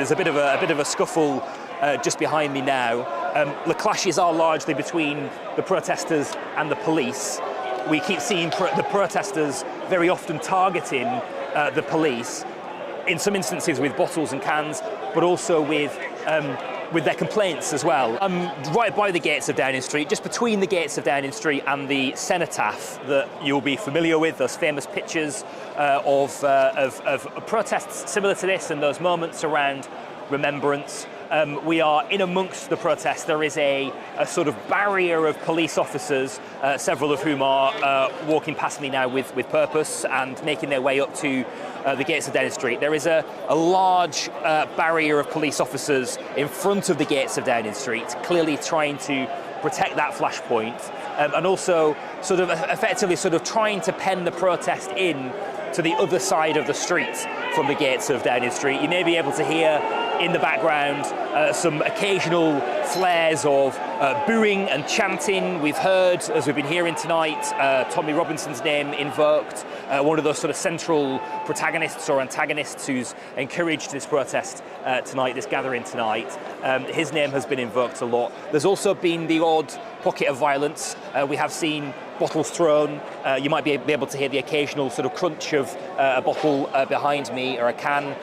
there's a bit of a scuffle just behind me now. The clashes are largely between the protesters and the police. We keep seeing the protesters very often targeting the police, in some instances with bottles and cans, but also with their complaints as well. I'm right by the gates of Downing Street, just between the gates of Downing Street and the cenotaph that you'll be familiar with, those famous pictures of protests similar to this and those moments around remembrance. We are in amongst the protests. There is a sort of barrier of police officers, several of whom are walking past me now with purpose and making their way up to the gates of Downing Street. There is a large barrier of police officers in front of the gates of Downing Street, clearly trying to protect that flashpoint, and also sort of effectively sort of trying to pen the protest in to the other side of the street from the gates of Downing Street. You may be able to hear in the background some occasional flares of booing and chanting. We've heard, as we've been hearing tonight, Tommy Robinson's name invoked, one of those sort of central protagonists or antagonists who's encouraged this protest tonight, this gathering tonight. His name has been invoked a lot. There's also been the odd pocket of violence. We have seen bottles thrown. You might be able to hear the occasional sort of crunch of a bottle behind me or a can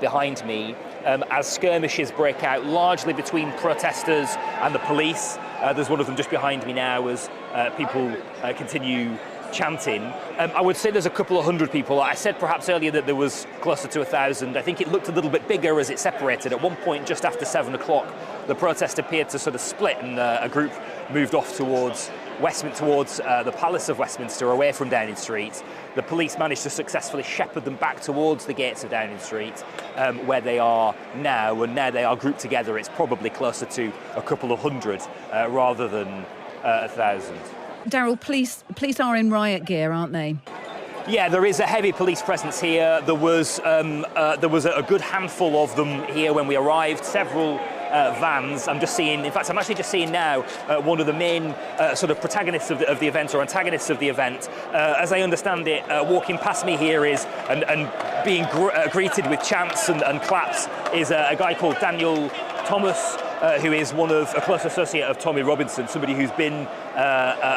behind me, as skirmishes break out largely between protesters and the police. There's one of them just behind me now as people continue chanting. I would say there's a couple of hundred people. I said perhaps earlier that there was closer to 1,000. I think it looked a little bit bigger as it separated. At one point, just after 7 o'clock, the protest appeared to sort of split, and a group moved off towards the Palace of Westminster, away from Downing Street. The police managed to successfully shepherd them back towards the gates of Downing Street, where they are now, and now they are grouped together. It's probably closer to a couple of hundred rather than 1,000. Darryl, police are in riot gear, aren't they? Yeah, there is a heavy police presence here. There was a good handful of them here when we arrived. Several vans. I'm actually just seeing now one of the main sort of protagonists of the event, or antagonists of the event. As I understand it, walking past me here is and being greeted with chants and claps is a guy called Daniel Thomas, who is a close associate of Tommy Robinson, somebody who's been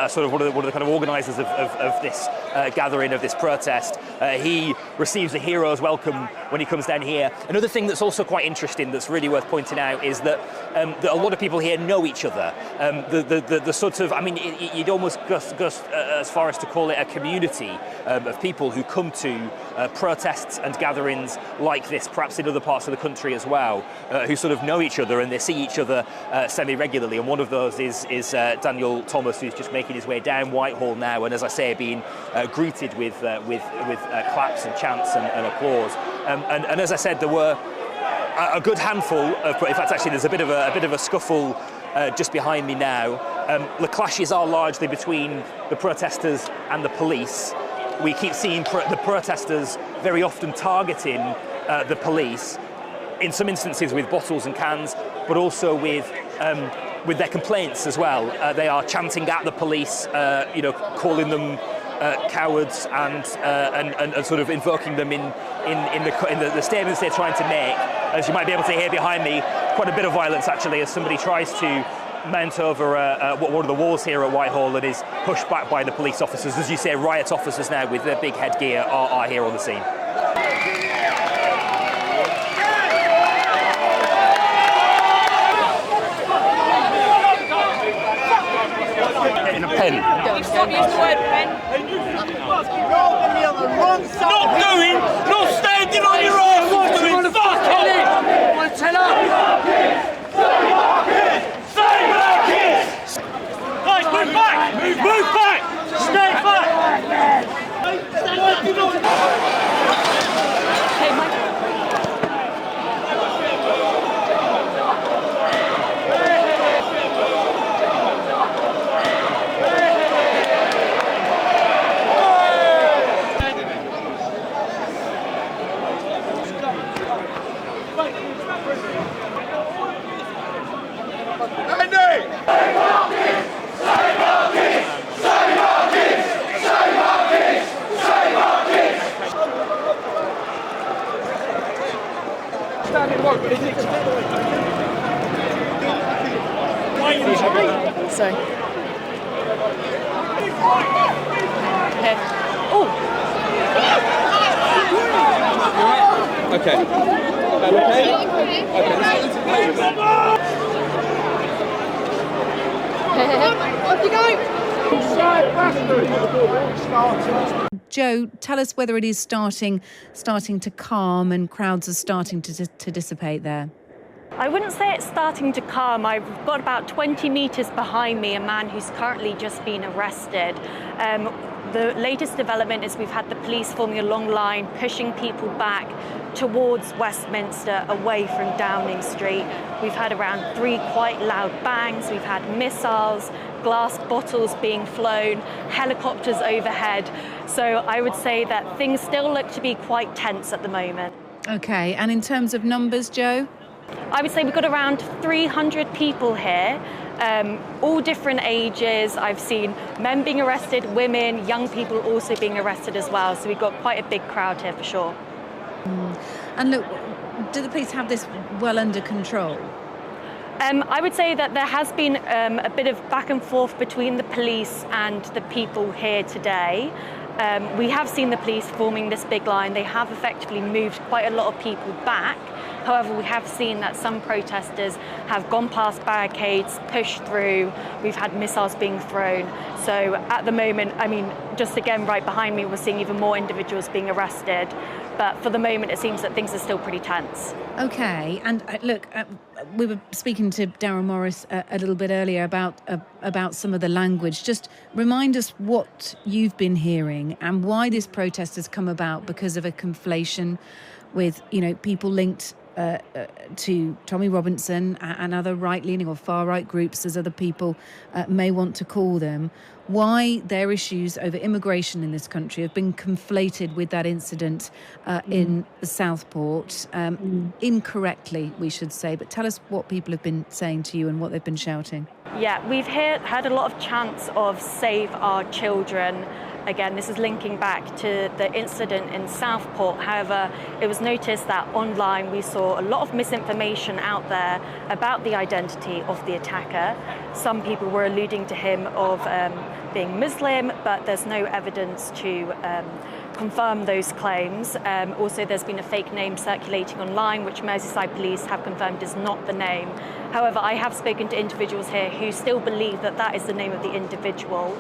sort of one of the kind of organisers of this gathering, of this protest. He receives a hero's welcome when he comes down here. Another thing that's also quite interesting, that's really worth pointing out, is that a lot of people here know each other. The sort of, I mean, you'd almost go as far as to call it a community of people who come to protests and gatherings like this, perhaps in other parts of the country as well, who sort of know each other and they see each other semi-regularly. And one of those is Daniel Thomas, who's just making his way down Whitehall now, and as I say, being greeted with claps and chants and applause. And as I said, there were a good handful of, in fact, actually, there's a bit of a scuffle just behind me now. The clashes are largely between the protesters and the police. We keep seeing the protesters very often targeting the police, in some instances with bottles and cans, but also with their complaints as well. They are chanting at the police, calling them cowards and sort of invoking them in the statements they're trying to make. As you might be able to hear behind me, quite a bit of violence actually, as somebody tries to mount over one of the walls here at Whitehall and is pushed back by the police officers. As you say, riot officers now with their big headgear are here on the scene. In a pen. Stop using the word pen. Not doing, not standing on your arse. What doing? Fuck off! Want to tell up? Stay back here! Guys, move back! Move back! Stay back! Andy! Stay walking! Stay walking! Stay Okay. Off you go! Joe, tell us whether it is starting to calm and crowds are starting to dissipate there. I wouldn't say it's starting to calm. I've got about 20 metres behind me a man who's currently just been arrested. The latest development is we've had the police forming a long line, pushing people back towards Westminster, away from Downing Street. We've had around 3 quite loud bangs. We've had missiles, glass bottles being flown, helicopters overhead. So I would say that things still look to be quite tense at the moment. Okay, and in terms of numbers, Joe? I would say we've got around 300 people here, all different ages. I've seen men being arrested, women, young people also being arrested as well. So we've got quite a big crowd here for sure. And look, do the police have this well under control? I would say that there has been a bit of back and forth between the police and the people here today. We have seen the police forming this big line. They have effectively moved quite a lot of people back. However, we have seen that some protesters have gone past barricades, pushed through. We've had missiles being thrown. So at the moment, I mean, just again, right behind me, we're seeing even more individuals being arrested. But for the moment, it seems that things are still pretty tense. Okay, and look, we were speaking to Darryl Morris a little bit earlier about some of the language. Just remind us what you've been hearing and why this protest has come about because of a conflation with, people linked to Tommy Robinson and other right-leaning or far-right groups, as other people may want to call them. Why their issues over immigration in this country have been conflated with that incident in Southport, incorrectly, we should say. But tell us what people have been saying to you and what they've been shouting. Yeah, we've heard a lot of chants of "Save our children." Again, this is linking back to the incident in Southport. However, it was noticed that online we saw a lot of misinformation out there about the identity of the attacker. Some people were alluding to him of being Muslim, but there's no evidence to confirm those claims. Also, there's been a fake name circulating online, which Merseyside police have confirmed is not the name. However, I have spoken to individuals here who still believe that that is the name of the individual.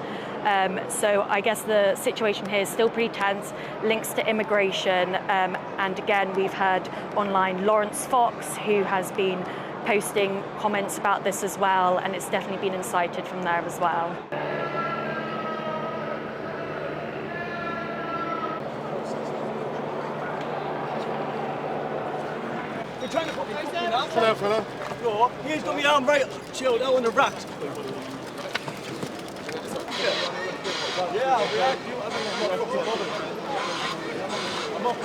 So I guess the situation here is still pretty tense, links to immigration. And again, we've heard online Lawrence Fox, who has been posting comments about this as well, and it's definitely been incited from there as well. We're trying to put me up. Hello, fella. He's got me arm right chilled out on the rack. Yeah, I'll be right. I'm off.